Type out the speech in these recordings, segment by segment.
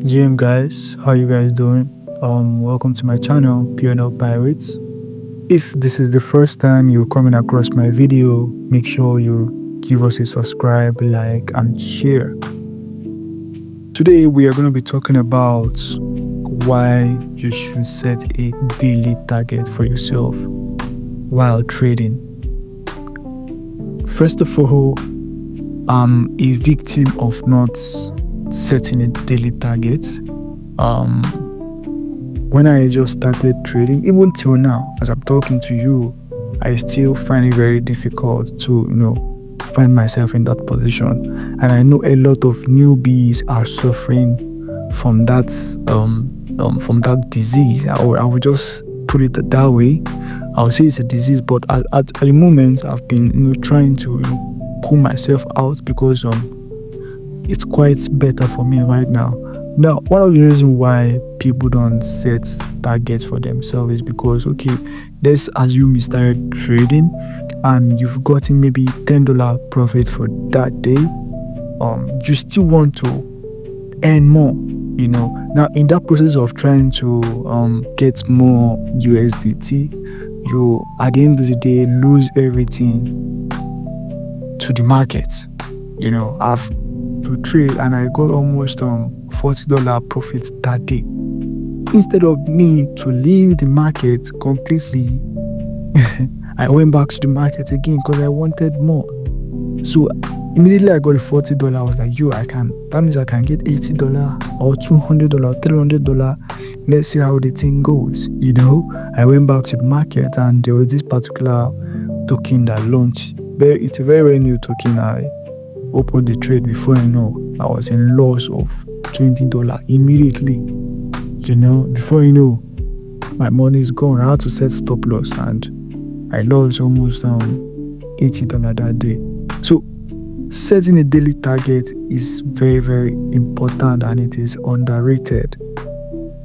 GM guys, how you guys doing? Welcome to my channel, PNL Pirates. If this is the first time you're coming across my video, make sure you give us a subscribe, like, and share. Today we are going to be talking about why you should set a daily target for yourself while trading. First of all, I'm a victim of not setting a daily target. When I just started trading, even till now, as I'm talking to you, I still find it very difficult to, find myself in that position. And I know a lot of newbies are suffering from that disease. I will just put it that way. I'll say it's a disease, but at the moment, I've been trying to pull myself out because it's quite better for me right now. Now, one of the reasons why people don't set targets for themselves is because, okay, let's assume you started trading and you've gotten maybe $10 profit for that day. You still want to earn more, Now, in that process of trying to get more USDT, you, at the end of the day, lose everything to the market. I've to trade and I got almost $40 profit that day. Instead of me to leave the market completely, I went back to the market again because I wanted more. So immediately I got $40. I was like, that means I can get $80 or $200, $300. Let's see how the thing goes. I went back to the market and there was this particular token that launched. It's a very, very new token. I opened the trade. Before I know, I was in loss of $20 immediately. Before my money is gone. I had to set stop loss and I lost almost $80 that day. So setting a daily target is very, very important and it is underrated.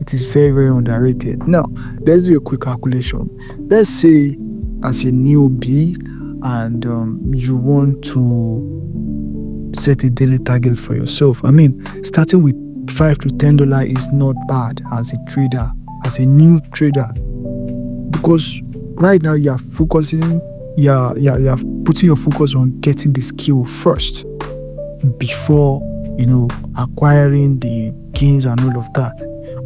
It is very, very underrated. Now, let's do a quick calculation. Let's say as a newbie and you want to set a daily target for yourself. Starting with $5 to $10 is not bad as a trader, as a new trader, because right now you're focusing, you're putting your focus on getting the skill first before acquiring the gains and all of that.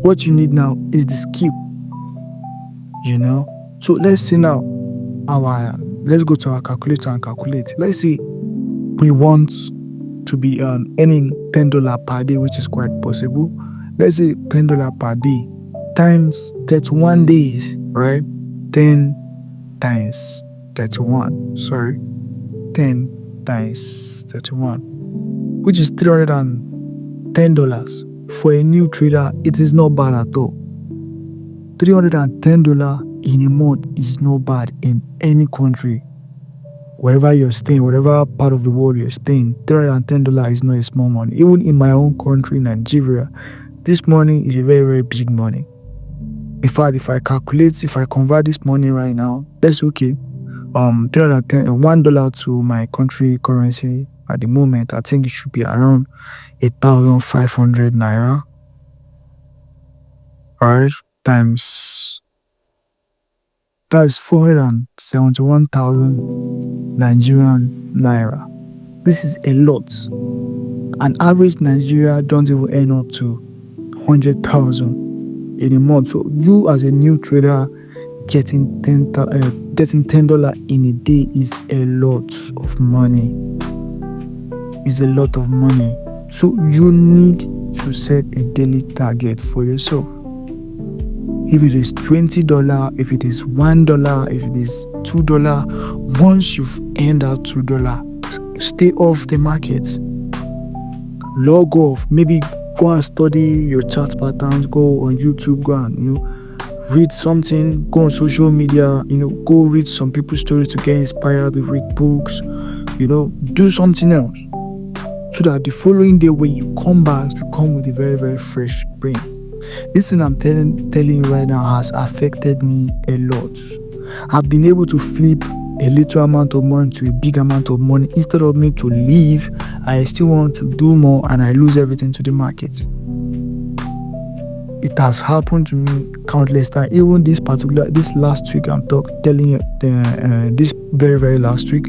What you need now is the skill. So let's see now. Let's go to our calculator and calculate. Let's say we want to be earning $10 per day, which is quite possible. Let's say $10 per day times 31 days, right? 10 times 31. 10 times 31, which is $310. For a new trader, it is not bad at all. $310 in a month is not bad in any country. Wherever you're staying, whatever part of the world you're staying, $310 is not a small money. Even in my own country, Nigeria, this money is a very, very big money. In fact, if I convert this money right now, that's okay. $1 to my country currency at the moment, I think it should be around 8,500 naira. Alright, times that's 471,000 Nigerian naira. This is a lot. An average Nigeria don't even earn up to 100,000 in a month. So you as a new trader getting $10 in a day is a lot of money. It's a lot of money. So you need to set a daily target for yourself. If it is $20, if it is $1, if it is $2, once you've earned that $2, stay off the market. Log off. Maybe go and study your chart patterns. Go on YouTube. Go and read something. Go on social media. Go read some people's stories to get inspired. Read books. Do something else, so that the following day when you come back, you come with a very, very fresh brain. This thing I'm telling you right now has affected me a lot. I've been able to flip a little amount of money to a big amount of money. Instead of me to leave, I still want to do more and I lose everything to the market. it has happened to me countless times. Even this last week, I'm telling you, this very, very last week,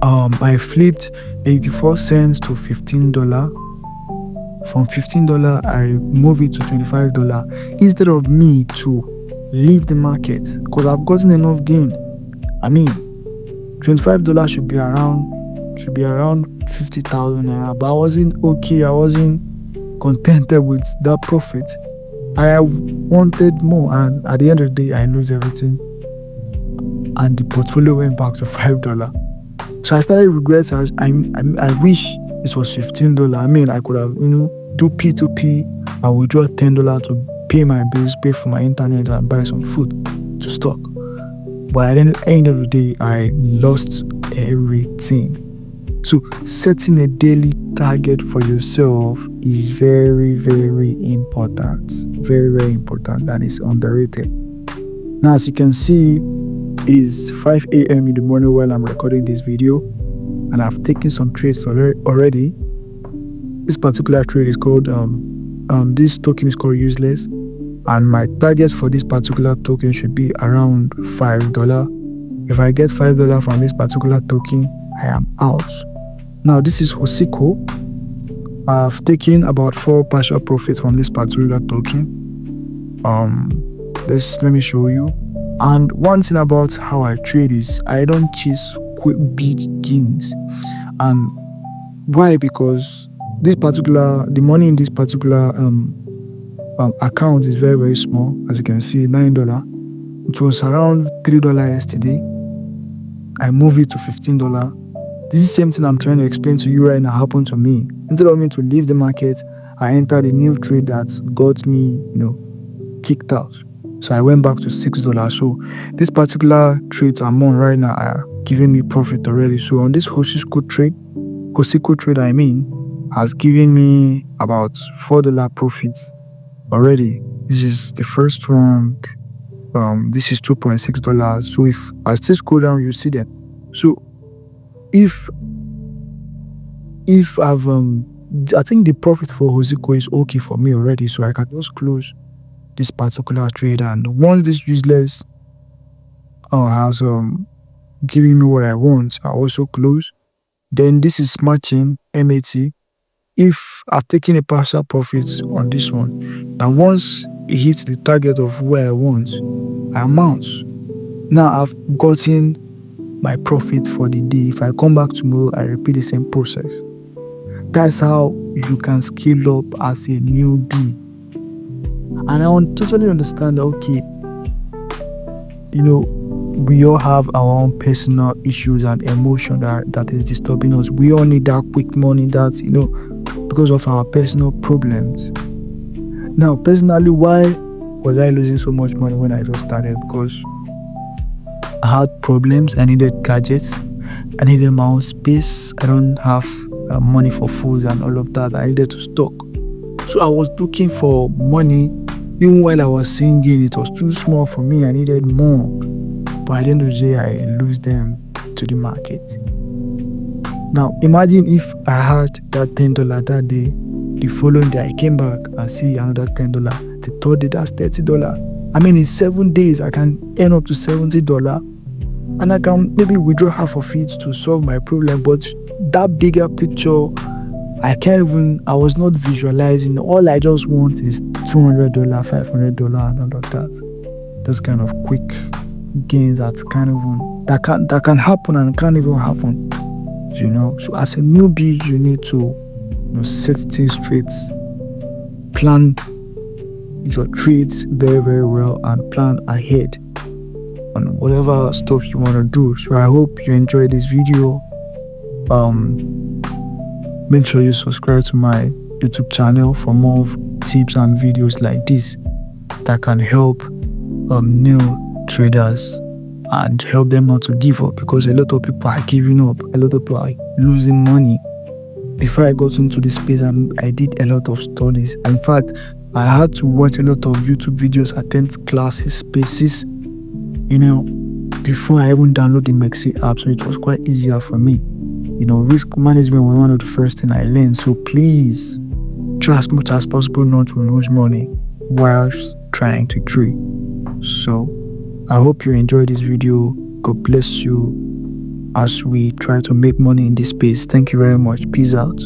I flipped 84 cents to $15. From $15, I move it to $25 instead of me to leave the market, because I've gotten enough gain. I mean, $25 should be around 50,000 naira, but I wasn't contented with that profit. I wanted more, and at the end of the day, I lose everything, and the portfolio went back to $5. So I started regretting. I wish it was $15. I mean, I could have, do P2P and withdraw $10 to pay my bills, pay for my internet, and buy some food to stock. But at the end of the day, I lost everything. So setting a daily target for yourself is very, very important. Very, very important, and it's underrated. Now, as you can see, it is 5 a.m. in the morning while I'm recording this video, and I've taken some trades already. This particular trade is called, this token is called Useless, and my target for this particular token should be around $5. If I get $5 from this particular token, I am out. Now, this is Hosiko. I've taken about 4 partial profits from this particular token. Let me show you. And one thing about how I trade is I don't chase quick big gains. And why? Because the money in this particular account is very, very small. As you can see, $9. It was around $3 yesterday. I moved it to $15. This is the same thing I'm trying to explain to you right now happened to me. Instead of me to leave the market, I entered a new trade that got me, kicked out. So I went back to $6. So this particular trade I'm on right now are giving me profit already. So on this Hosiko trade, has given me about $4 profits already. This is the first one. This is $2.6. So if I still scroll down, you see that. So if I've I think the profit for Hosiko is okay for me already, so I can just close this particular trade. And once this Useless has giving me what I want, I also close. Then this is matching MAT. If I've taken a partial profit on this one, and once it hits the target of where I want, I am out. Now I've gotten my profit for the day. If I come back tomorrow, I repeat the same process. That's how you can scale up as a newbie. And I totally understand that, okay, we all have our own personal issues and emotion that is disturbing us. We all need that quick money, that, because of our personal problems. Now, personally, why was I losing so much money when I just started? Because I had problems. I needed gadgets. I needed my own space. I don't have money for food and all of that. I needed to stock. So I was looking for money. Even while I was singing, it was too small for me. I needed more. But at the end of the day, I lose them to the market. Now, imagine if I had that $10 that day. The following day, I came back and see another $10. The third day, that's $30. I mean, in 7 days, I can earn up to $70. And I can maybe withdraw half of it to solve my problem. But that bigger picture, I was not visualizing. All I just want is $200, $500, and all of that. Those kind of quick gains that can happen and can't even happen. So as a newbie, you need to set things straight, plan your trades very, very well, and plan ahead on whatever stuff you want to do. So I hope you enjoyed this video. Make sure you subscribe to my YouTube channel for more tips and videos like this that can help new traders and help them not to give up, because a lot of people are giving up. A lot of people are losing money. Before I got into this space, I did a lot of studies. In fact, I had to watch a lot of YouTube videos, attend classes, spaces, before I even download the Mexi app. So it was quite easier for me. Risk management was one of the first things I learned. So please try as much as possible not to lose money whilst trying to trade. So I hope you enjoyed this video. God bless you as we try to make money in this space. Thank you very much. Peace out.